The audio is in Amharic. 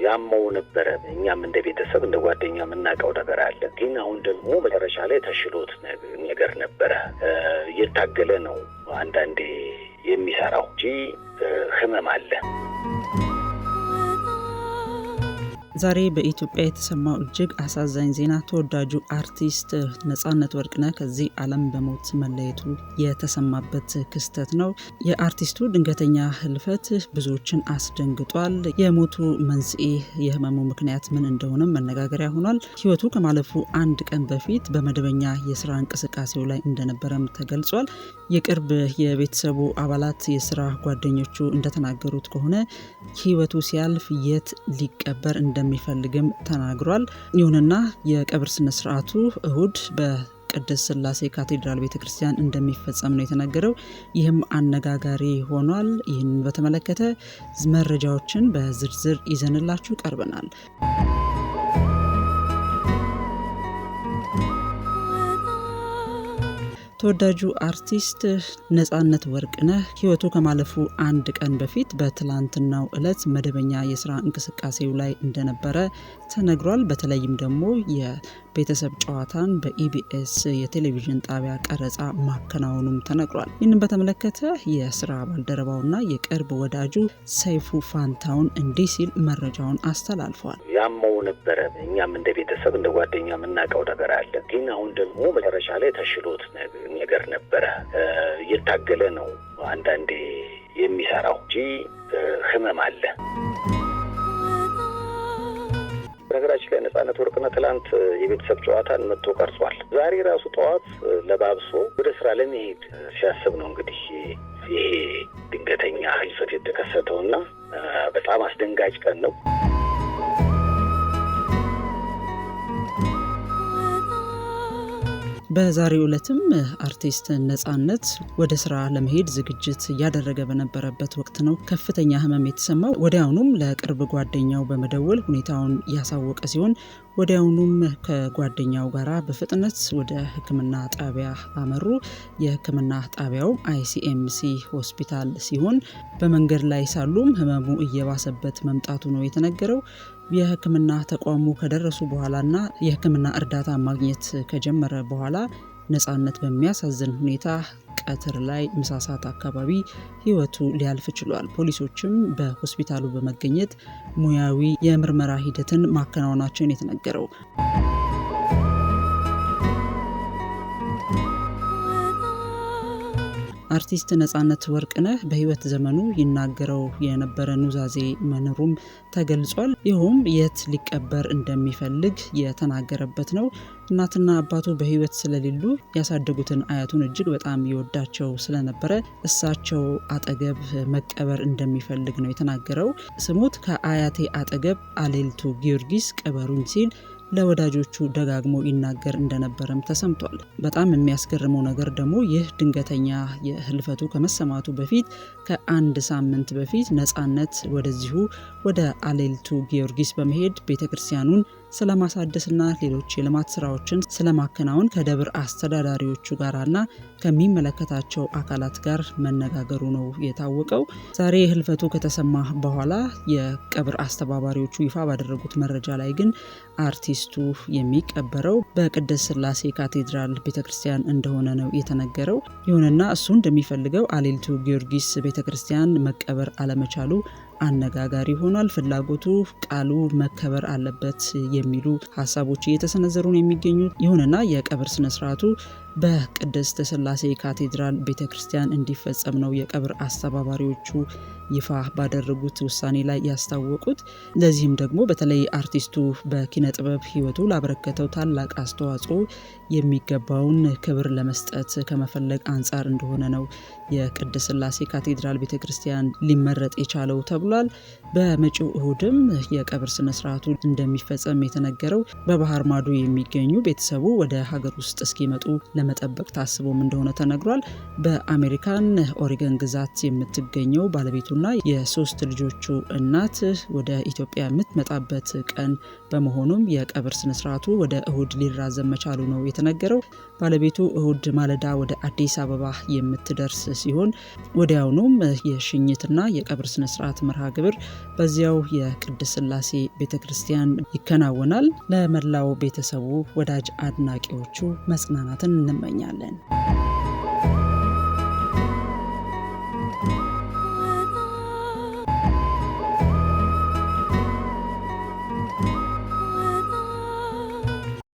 ያመው ነበር። እኛም እንደ ቤተሰብ እንደ ጓደኛ የምናውቀው ነገር አለ። ግን አሁን ደግሞ መጨረሻ ላይ ተሽሎት ነገር ነበረ። እየታገለ ነው አንዳንዴ የሚሰራው እንጂ ህመም አለ። ዛሬ በኢትዮጵያ የተሰማው እጅግ አሳዛኝ ዜና ተወዳጁ አርቲስት ነጻነት ወርቅነህ ከዚህ ዓለም በሞት መለየቱ የተሰማበት ክስተት ነው። የአርቲስቱ ድንገተኛ ህልፈት ብዙዎችን አስደንግጧል። የሞቱ መንስኤ፣ የህመሙ ምክንያት ምን እንደሆነ መነጋገሪያ ሆኗል። ህይወቱ ከማለፉ አንድ ቀን በፊት በመደበኛ የስራ እንቅስቃሴው ላይ እንደነበረም ተገልጿል። የቅርብ የቤተሰቡ አባላት፣ የስራ ጓደኞቹ እንደተናገሩት ከሆነ ህይወቱ ሲያልፍ የት ሊቀበር እንደሚፈልግም ተናግሯል። ይሁንና የቀብር ስነ ስርዓቱ እሁድ በቅድስት ሥላሴ ካቴድራል ቤተክርስቲያን እንደሚፈጸም ነው የተነገረው። ይህም አነጋጋሪ ሆኗል። ይህን በተመለከተ መረጃዎችን በዝርዝር ይዘንላችሁ ቀርበናል። ተወዳጁ አርቲስት ነጻነት ወርቅነህ ህይወቱ ከማለፉ አንድ ቀን በፊት በትላንትናው ዕለት መደበኛ የስራ እንቅስቃሴው ላይ እንደነበረ ተነግሯል። በተለይም ደግሞ የቤተሰብ ጨዋታን በኢቢኤስ የቴሌቪዥን ጣቢያ ቀረጻ ማከናወኑም ተነግሯል። ይህንን በተመለከተ የስራ ባልደረባውና የቅርብ ወዳጁ ሰይፉ ፋንታውን እንዲህ ሲል መረጃውን አስተላልፏል። ያመው ነበረ። እኛም እንደ ቤተሰብ እንደ ጓደኛ የምናውቀው ነገር አለ። ግን አሁን ደግሞ መጨረሻ ላይ ተሽሎት ነገር ነበረ። እየታገለ ነው አንዳንዴ የሚሰራው እንጂ ህመም አለ። ነገራችን ላይ ነጻነት ወርቅነህ ትላንት የቤተሰብ ጨዋታን መጥቶ ቀርጿል። ዛሬ ራሱ ጠዋት ለባብሶ ወደ ስራ ለመሄድ ሲያስብ ነው እንግዲህ ይሄ ድንገተኛ ህልፈት የተከሰተውና በጣም አስደንጋጭ ቀን ነው። በዛሬው ዕለትም አርቲስት ነጻነት ወደ ስራ ለመሄድ ዝግጅት እያደረገ በነበረበት ወቅት ነው ከፍተኛ ህመም የተሰማው። ወዲያውኑም ለቅርብ ጓደኛው በመደወል ሁኔታውን ያሳወቀ ሲሆን ወዲያውኑም ከጓደኛው ጋራ በፍጥነት ወደ ሕክምና ጣቢያ አመሩ። የሕክምና ጣቢያው ICMC ሆስፒታል ሲሆን በመንገድ ላይ ሳሉም ህመሙ እየባሰበት መምጣቱ ነው የተነገረው። የሕክምና ተቋሙ ከደረሱ በኋላና የሕክምና እርዳታ ማግኘት ከጀመረ በኋላ ነጻነት በሚያሳዝን ሁኔታ ቀትር ላይ ምሳ ሰዓት አካባቢ ህይወቱ ሊያልፍ ችሏል። ፖሊሶችም በሆስፒታሉ በመገኘት ሙያዊ የምርመራ ሂደትን ማከናወናቸውን የተነገረው። አርቲስት ነጻነት ወርቅነህ በህይወት ዘመኑ ይናገረው የነበረ ኑዛዜ መኖሩም ተገልጿል። ይኸውም የት ሊቀበር እንደሚፈልግ የተናገረበት ነው። እናትና አባቱ በህይወት ስለሌሉ ያሳደጉትን አያቱን እጅግ በጣም ይወዳቸው ስለነበረ እሳቸው አጠገብ መቀበር እንደሚፈልግ ነው የተናገረው። ስሙት ከአያቴ አጠገብ አሌልቱ ጊዮርጊስ ቀበሩኝ ሲል ለወዳጆቹ ደጋግሞ ይናገር እንደነበረም ተሰምቷል። በጣም የሚያስገርመው ነገር ደግሞ ይህ ድንገተኛ የህልፈቱ ከመሰማቱ በፊት ከአንድ ሳምንት በፊት ነጻነት ወደዚሁ ወደ አሌልቱ ጊዮርጊስ በመሄድ ቤተክርስቲያኑን ስለማሳደስና ሌሎች የልማት ስራዎችን ስለማከናወን ከደብር አስተዳዳሪዎቹ ጋርና ከሚመለከታቸው አካላት ጋር መነጋገሩ ነው የታወቀው። ዛሬ ህልፈቱ ከተሰማ በኋላ የቀብር አስተባባሪዎቹ ይፋ ባደረጉት መረጃ ላይ ግን አርቲስቱ የሚቀበረው በቅድስት ሥላሴ ካቴድራል ቤተክርስቲያን እንደሆነ ነው የተነገረው። ይሁንና እሱ እንደሚፈልገው አሌልቱ ጊዮርጊስ ቤተክርስቲያን መቀበር አለመቻሉ አነጋጋሪ ሆኗል። ፍላጎቱ ቃሉ መከበር አለበት የሚሉ ሀሳቦች እየተሰነዘሩ ነው የሚገኙት። ይሁንና የቀብር ስነስርዓቱ በቅድስት ሥላሴ ካቴድራል ቤተክርስቲያን እንዲፈጸም ነው የቀብር አስተባባሪዎቹ ይፋ ባደረጉት ውሳኔ ላይ ያስታወቁት። ለዚህም ደግሞ በተለይ አርቲስቱ በኪነ ጥበብ ህይወቱ ላበረከተው ታላቅ አስተዋጽኦ የሚገባውን ክብር ለመስጠት ከመፈለግ አንጻር እንደሆነ ነው የቅድስት ሥላሴ ካቴድራል ቤተክርስቲያን ሊመረጥ የቻለው ተብሏል። በመጪው እሁድም የቀብር ስነስርዓቱ እንደሚፈጸም የተነገረው በባህር ማዶ የሚገኙ ቤተሰቡ ወደ ሀገር ውስጥ እስኪመጡ ለመጠበቅ ታስቦም እንደሆነ ተነግሯል። በአሜሪካን ኦሪገን ግዛት የምትገኘው ባለቤቱና የሶስት ልጆቹ እናት ወደ ኢትዮጵያ የምትመጣበት ቀን በመሆኑም የቀብር ስነስርዓቱ ወደ እሁድ ሊራዘም መቻሉ ነው የተነገረው። ባለቤቱ እሁድ ማለዳ ወደ አዲስ አበባ የምትደርስ ሲሆን ወዲያውኑም የሽኝትና የቀብር ስነስርዓት መርሃ ግብር በዚያው የቅድስት ሥላሴ ቤተክርስቲያን ይከናወናል። ለመላው ቤተሰቡ፣ ወዳጅ አድናቂዎቹ መጽናናትን እንመኛለን።